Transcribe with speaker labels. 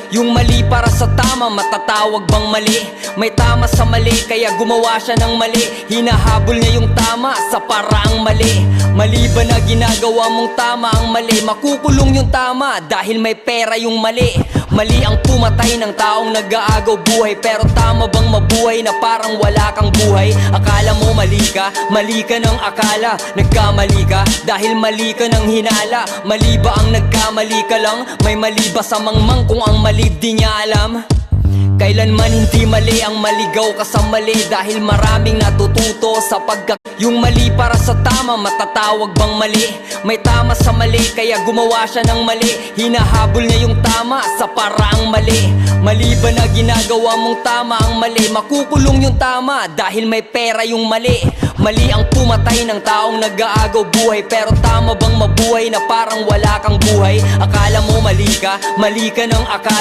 Speaker 1: Yung mali para sa tama, matatawag bang mali? May tama sa mali, kaya gumawa siya ng mali. Hinahabol niya yung tama sa paraang mali. Mali ba na ginagawa mong tama ang mali? Makukulong yung tama dahil may pera yung mali. Mali ang pumatay ng taong nag-aagaw buhay, pero tama bang mabuhay na parang wala kang buhay? Akala mo mali ka ng akala. Nagkamali ka dahil mali ka ng hinala. Mali ba ang nagkamali ka lang? May mali ba sa mangmang kung ang mali di niya alam? Kailanman hindi mali ang maligaw ka sa mali, dahil maraming natututo sa yung mali para sa tama, matatawag bang mali? May tama sa mali, kaya gumawa siya ng mali. Hinahabol niya yung tama sa paraang mali. Mali ba na ginagawa mong tama ang mali? Makukulong yung tama dahil may pera yung mali. Mali ang pumatay ng taong nag-aagaw buhay, pero tama bang mabuhay na parang wala kang buhay? Akala mo mali ka ng akala.